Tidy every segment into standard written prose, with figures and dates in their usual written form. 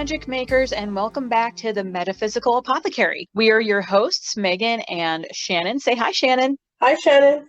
magic makers, and welcome back to the Metaphysical Apothecary. We are your hosts, Megan and Shannon. Say hi, Shannon. Hi, Shannon.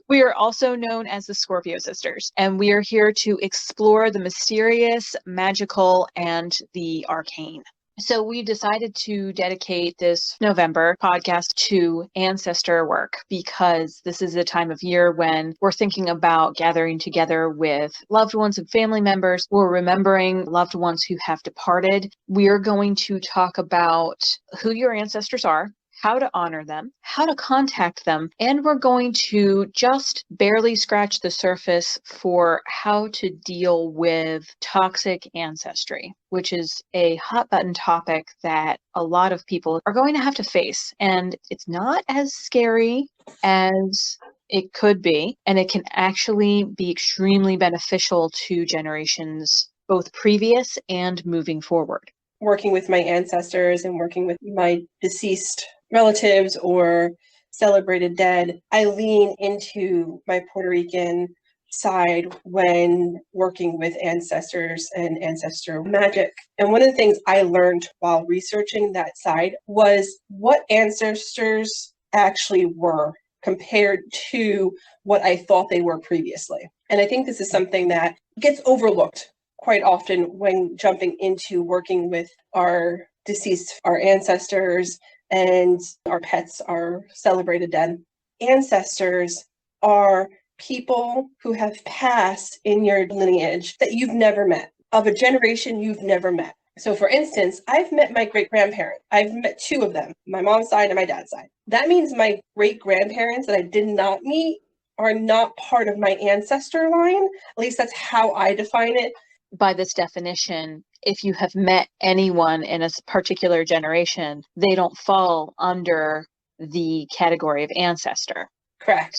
We are also known as the Scorpio Sisters, and we are here to explore the mysterious, magical, and the arcane. So we decided to dedicate this November podcast to ancestor work because this is a time of year when we're thinking about gathering together with loved ones and family members. We're remembering loved ones who have departed. We are going to talk about who your ancestors are, how to honor them, how to contact them, and we're going to just barely scratch the surface for how to deal with toxic ancestry, which is a hot button topic that a lot of people are going to have to face. And it's not as scary as it could be, and it can actually be extremely beneficial to generations, both previous and moving forward. Working with my ancestors and working with my deceased relatives or celebrated dead, I lean into my Puerto Rican side when working with ancestors and ancestor magic. And one of the things I learned while researching that side was what ancestors actually were compared to what I thought they were previously. And I think this is something that gets overlooked quite often when jumping into working with our deceased, our ancestors, and our pets, our celebrated dead. Ancestors are people who have passed in your lineage that you've never met, of a generation you've never met. So for instance, I've met my great-grandparent. I've met two of them, my mom's side and my dad's side. That means my great-grandparents that I did not meet are not part of my ancestor line. At least that's how I define it. By this definition, if you have met anyone in a particular generation, they don't fall under the category of ancestor. Correct.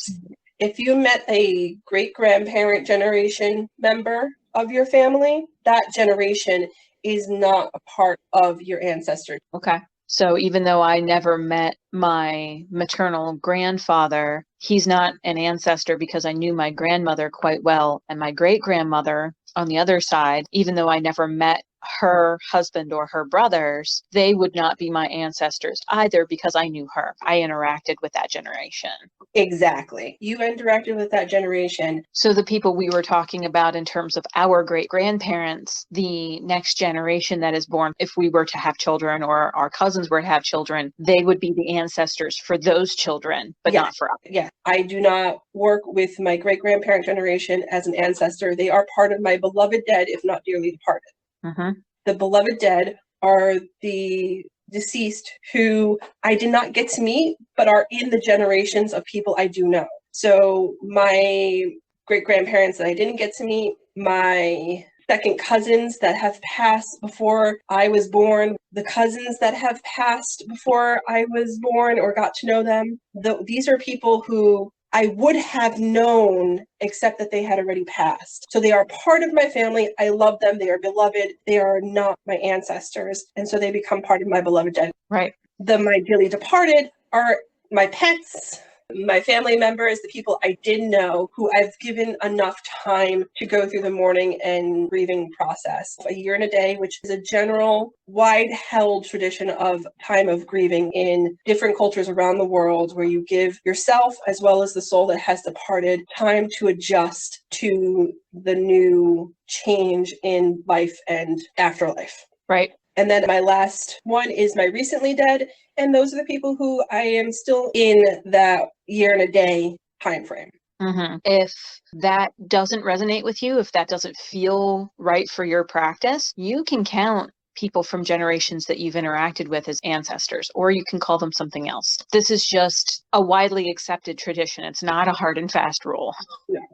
If you met a great-grandparent generation member of your family, that generation is not a part of your ancestor. Okay. So even though I never met my maternal grandfather, he's not an ancestor because I knew my grandmother quite well. And my great-grandmother on the other side, even though I never met her husband or her brothers, they would not be my ancestors either because I knew her. I interacted with that generation. Exactly. You interacted with that generation. So the people we were talking about in terms of our great-grandparents, the next generation that is born, if we were to have children or our cousins were to have children, they would be the ancestors for those children, but not for us. Yeah. I do not work with my great-grandparent generation as an ancestor. They are part of my beloved dead, if not dearly departed. Mm-hmm. The beloved dead are the deceased who I did not get to meet, but are in the generations of people I do know. So my great-grandparents that I didn't get to meet, my second cousins that have passed before I was born, the cousins that have passed before I was born or got to know them, these are people who I would have known, except that they had already passed. So they are part of my family. I love them. They are beloved. They are not my ancestors. And so they become part of my beloved dead. Right. My dearly departed are my pets, my family members, the people I did know who I've given enough time to go through the mourning and grieving process. A year and a day, which is a general, wide-held tradition of time of grieving in different cultures around the world, where you give yourself, as well as the soul that has departed, time to adjust to the new change in life and afterlife. Right. And then my last one is my recently dead. And those are the people who I am still in that year and a day time frame. Mm-hmm. If that doesn't resonate with you, if that doesn't feel right for your practice, you can count people from generations that you've interacted with as ancestors, or you can call them something else. This is just a widely accepted tradition. It's not a hard and fast rule.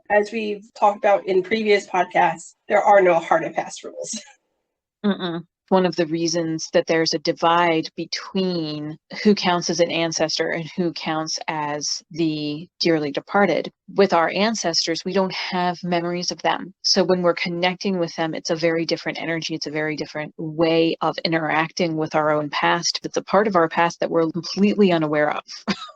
As we've talked about in previous podcasts, there are no hard and fast rules. Mm-mm. One of the reasons that there's a divide between who counts as an ancestor and who counts as the dearly departed. With our ancestors, we don't have memories of them. So when we're connecting with them, it's a very different energy. It's a very different way of interacting with our own past. It's a part of our past that we're completely unaware of.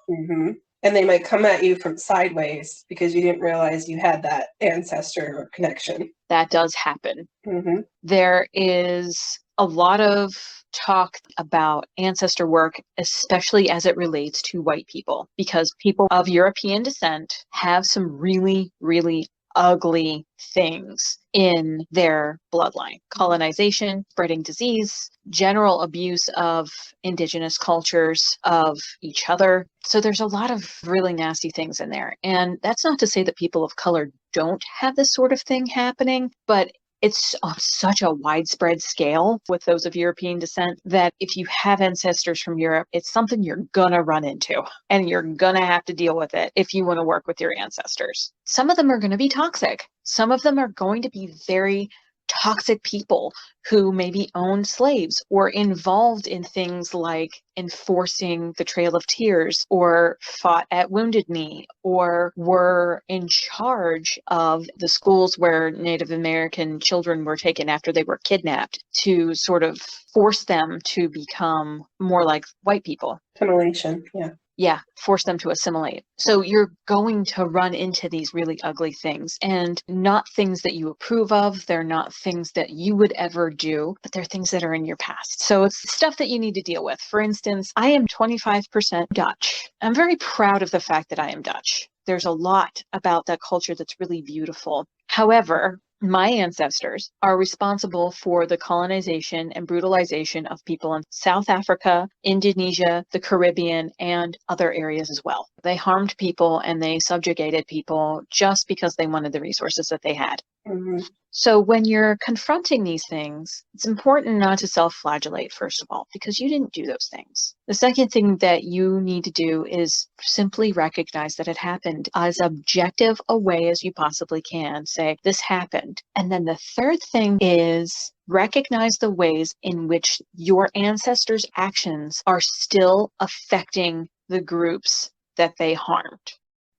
Mm-hmm. And they might come at you from sideways because you didn't realize you had that ancestor connection. That does happen. Mm-hmm. There is a lot of talk about ancestor work, especially as it relates to white people, because people of European descent have some really, really ugly things in their bloodline. Colonization, spreading disease, general abuse of indigenous cultures, of each other. So there's a lot of really nasty things in there. And that's not to say that people of color don't have this sort of thing happening, but it's on such a widespread scale with those of European descent that if you have ancestors from Europe, it's something you're gonna run into and you're gonna have to deal with it if you want to work with your ancestors. Some of them are going to be toxic. Some of them are going to be very toxic people who maybe owned slaves or involved in things like enforcing the Trail of Tears or fought at Wounded Knee or were in charge of the schools where Native American children were taken after they were kidnapped to sort of force them to become more like white people. Assimilation, yeah. Yeah, force them to assimilate. So you're going to run into these really ugly things and not things that you approve of. They're not things that you would ever do, but they're things that are in your past. So it's stuff that you need to deal with. For instance, I am 25% Dutch. I'm very proud of the fact that I am Dutch. There's a lot about that culture that's really beautiful. However, my ancestors are responsible for the colonization and brutalization of people in South Africa, Indonesia, the Caribbean, and other areas as well. They harmed people and they subjugated people just because they wanted the resources that they had. Mm-hmm. So when you're confronting these things, it's important not to self-flagellate, first of all, because you didn't do those things. The second thing that you need to do is simply recognize that it happened as objective a way as you possibly can. Say, this happened. And then the third thing is recognize the ways in which your ancestors' actions are still affecting the groups that they harmed.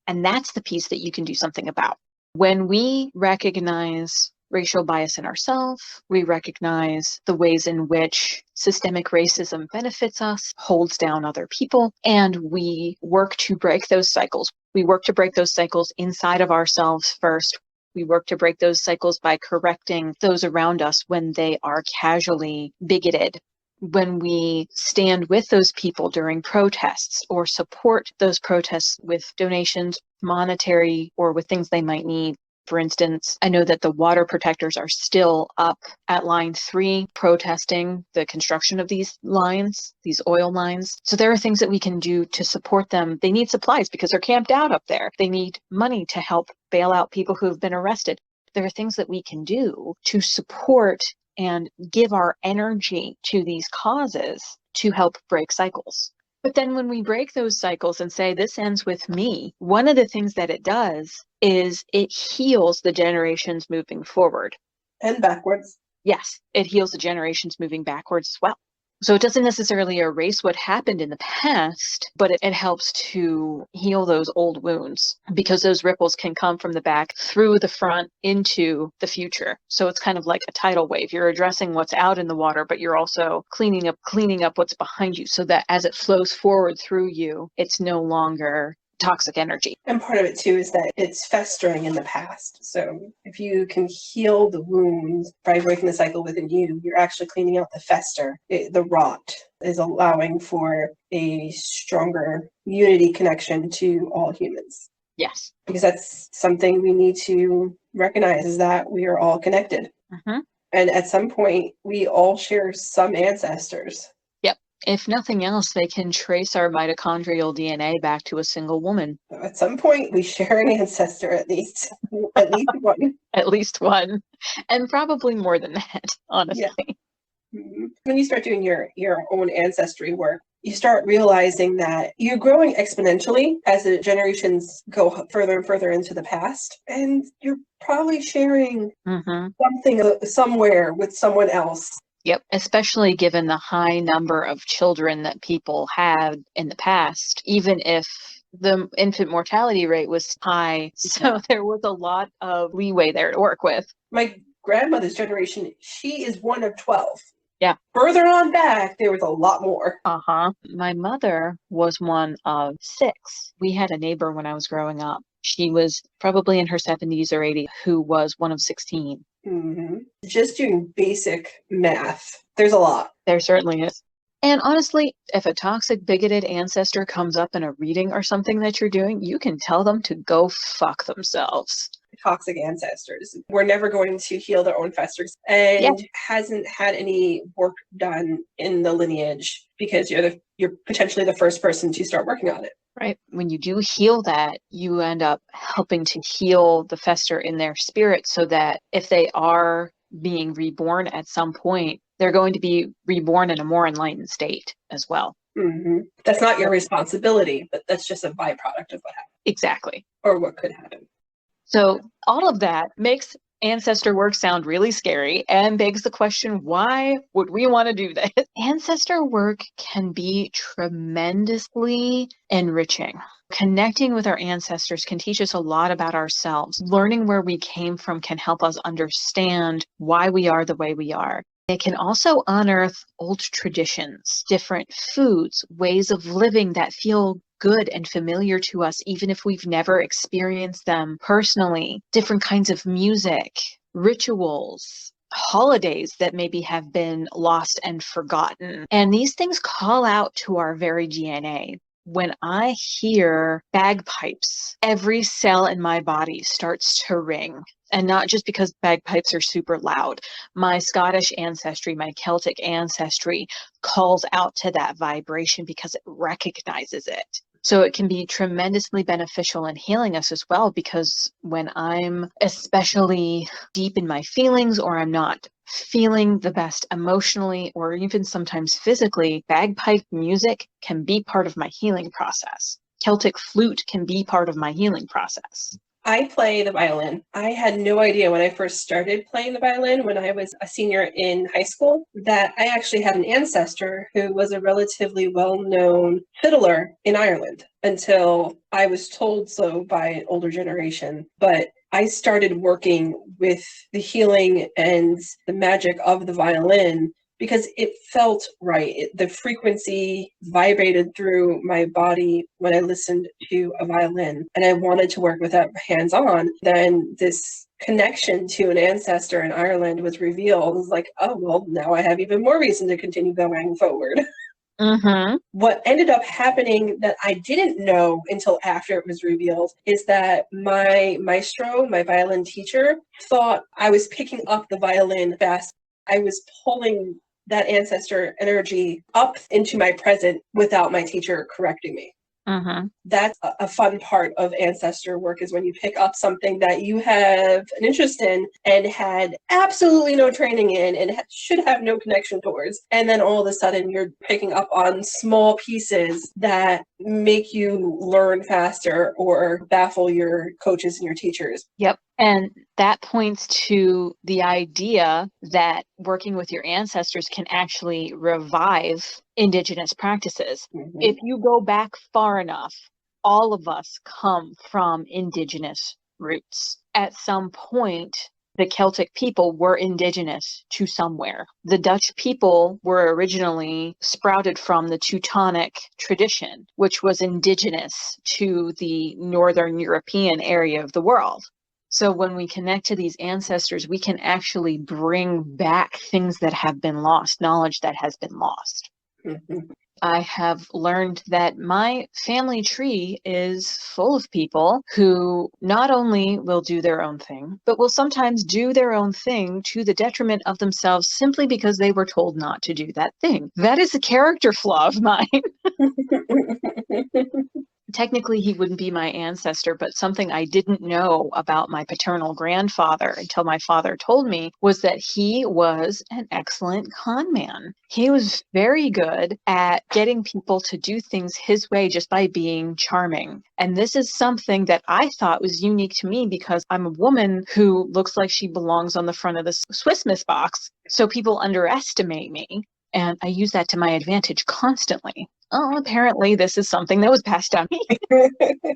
And that's the piece that you can do something about. When we recognize racial bias in ourselves, we recognize the ways in which systemic racism benefits us, holds down other people, and we work to break those cycles. We work to break those cycles inside of ourselves first. We work to break those cycles by correcting those around us when they are casually bigoted. When we stand with those people during protests or support those protests with donations, monetary, or with things they might need. For instance, I know that the water protectors are still up at line 3 protesting the construction of these lines, these oil lines. So there are things that we can do to support them. They need supplies because they're camped out up there. They need money to help bail out people who have been arrested. There are things that we can do to support and give our energy to these causes to help break cycles. But then when we break those cycles and say, this ends with me, one of the things that it does is it heals the generations moving forward. And backwards. Yes, it heals the generations moving backwards as well. So it doesn't necessarily erase what happened in the past, but it helps to heal those old wounds because those ripples can come from the back through the front into the future. So it's kind of like a tidal wave. You're addressing what's out in the water, but you're also cleaning up what's behind you so that as it flows forward through you, it's no longer toxic energy. And part of it too is that it's festering in the past. So if you can heal the wounds by breaking the cycle within you, you're actually cleaning out the fester. The rot is allowing for a stronger unity connection to all humans. Yes. Because that's something we need to recognize, is that we are all connected. Mm-hmm. And at some point, we all share some ancestors. If nothing else, they can trace our mitochondrial DNA back to a single woman. At some point, we share an ancestor, at least one. At least one. And probably more than that, honestly. Yeah. Mm-hmm. When you start doing your own ancestry work, you start realizing that you're growing exponentially as the generations go further and further into the past. And you're probably sharing something somewhere with someone else. Yep, especially given the high number of children that people had in the past, even if the infant mortality rate was high. So there was a lot of leeway there to work with. My grandmother's generation, she is one of 12. Yeah. Further on back, there was a lot more. Uh-huh. My mother was one of 6. We had a neighbor when I was growing up. She was probably in her 70s or 80s, who was one of 16. Mm-hmm. Just doing basic math, there's a lot. There certainly is. And honestly, if a toxic, bigoted ancestor comes up in a reading or something that you're doing, you can tell them to go fuck themselves. Toxic ancestors were never going to heal their own festers, and hasn't had any work done in the lineage because you're potentially the first person to start working on it. Right. When you do heal that, you end up helping to heal the fester in their spirit so that if they are being reborn at some point, they're going to be reborn in a more enlightened state as well. Mm-hmm. That's not your responsibility, but that's just a byproduct of what happened. Exactly. Or what could happen. So all of that makes ancestor work sound really scary and begs the question, why would we want to do this? Ancestor work can be tremendously enriching. Connecting with our ancestors can teach us a lot about ourselves. Learning where we came from can help us understand why we are the way we are. It can also unearth old traditions, different foods, ways of living that feel good and familiar to us, even if we've never experienced them personally, different kinds of music, rituals, holidays that maybe have been lost and forgotten. And these things call out to our very DNA. When I hear bagpipes, every cell in my body starts to ring. And not just because bagpipes are super loud. My Scottish ancestry, my Celtic ancestry calls out to that vibration because it recognizes it. So it can be tremendously beneficial in healing us as well, because when I'm especially deep in my feelings or I'm not feeling the best emotionally or even sometimes physically, bagpipe music can be part of my healing process. Celtic flute can be part of my healing process. I play the violin. I had no idea when I first started playing the violin when I was a senior in high school that I actually had an ancestor who was a relatively well-known fiddler in Ireland until I was told so by an older generation. But I started working with the healing and the magic of the violin because it felt right. The frequency vibrated through my body when I listened to a violin, and I wanted to work with that hands-on. Then this connection to an ancestor in Ireland was revealed. It was like, oh, well, now I have even more reason to continue going forward. Mm-hmm. What ended up happening that I didn't know until after it was revealed is that my maestro, my violin teacher, thought I was picking up the violin fast. I was pulling that ancestor energy up into my present without my teacher correcting me. Mm-hmm. That's a fun part of ancestor work, is when you pick up something that you have an interest in and had absolutely no training in and should have no connection towards. And then all of a sudden you're picking up on small pieces that make you learn faster or baffle your coaches and your teachers. Yep. And that points to the idea that working with your ancestors can actually revive indigenous practices. Mm-hmm. If you go back far enough, all of us come from indigenous roots. At some point, the Celtic people were indigenous to somewhere. The Dutch people were originally sprouted from the Teutonic tradition, which was indigenous to the Northern European area of the world. So when we connect to these ancestors, we can actually bring back things that have been lost, knowledge that has been lost. Mm-hmm. I have learned that my family tree is full of people who not only will do their own thing, but will sometimes do their own thing to the detriment of themselves simply because they were told not to do that thing. That is a character flaw of mine. Technically, he wouldn't be my ancestor, but something I didn't know about my paternal grandfather until my father told me was that he was an excellent con man. He was very good at getting people to do things his way just by being charming. And this is something that I thought was unique to me because I'm a woman who looks like she belongs on the front of the Swiss Miss box. So people underestimate me. And I use that to my advantage constantly. Oh, apparently this is something that was passed down to me.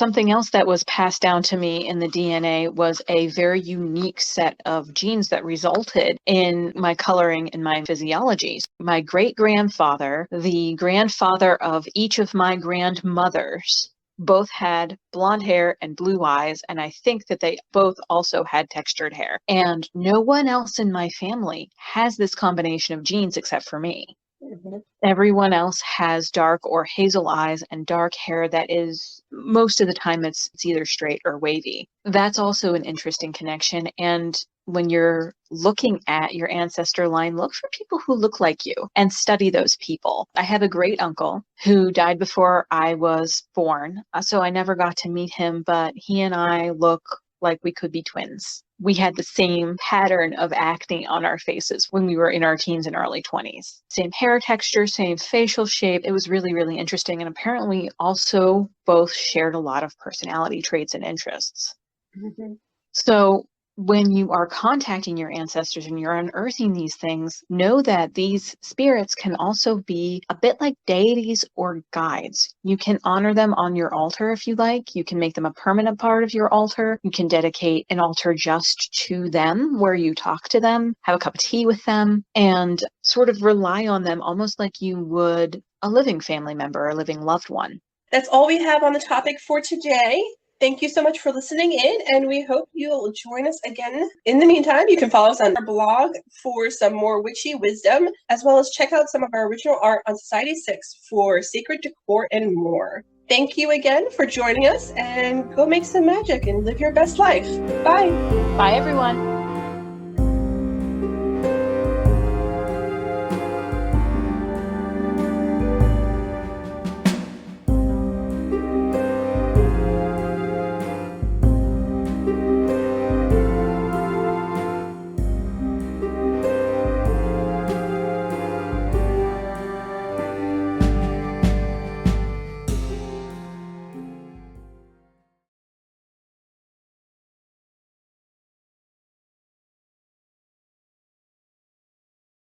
Something else that was passed down to me in the DNA was a very unique set of genes that resulted in my coloring and my physiologies. My great-grandfather, the grandfather of each of my grandmothers, both had blonde hair and blue eyes, and I think that they both also had textured hair. And no one else in my family has this combination of genes except for me. Mm-hmm. Everyone else has dark or hazel eyes and dark hair that is, most of the time, it's either straight or wavy. That's also an interesting connection. And when you're looking at your ancestor line, look for people who look like you and study those people. I have a great uncle who died before I was born, so I never got to meet him, but he and I look like we could be twins. We had the same pattern of acne on our faces when we were in our teens and early 20s. Same hair texture, same facial shape. It was really, really interesting. And apparently also both shared a lot of personality traits and interests. Mm-hmm. So when you are contacting your ancestors and you're unearthing these things, know that these spirits can also be a bit like deities or guides. You can honor them on your altar if you like. You can make them a permanent part of your altar. You can dedicate an altar just to them where you talk to them, have a cup of tea with them, and sort of rely on them almost like you would a living family member or a living loved one. That's all we have on the topic for today. Thank you so much for listening in, and we hope you'll join us again. In the meantime, you can follow us on our blog for some more witchy wisdom, as well as check out some of our original art on Society 6 for sacred decor and more. Thank you again for joining us, and go make some magic and live your best life. Bye. Bye, everyone.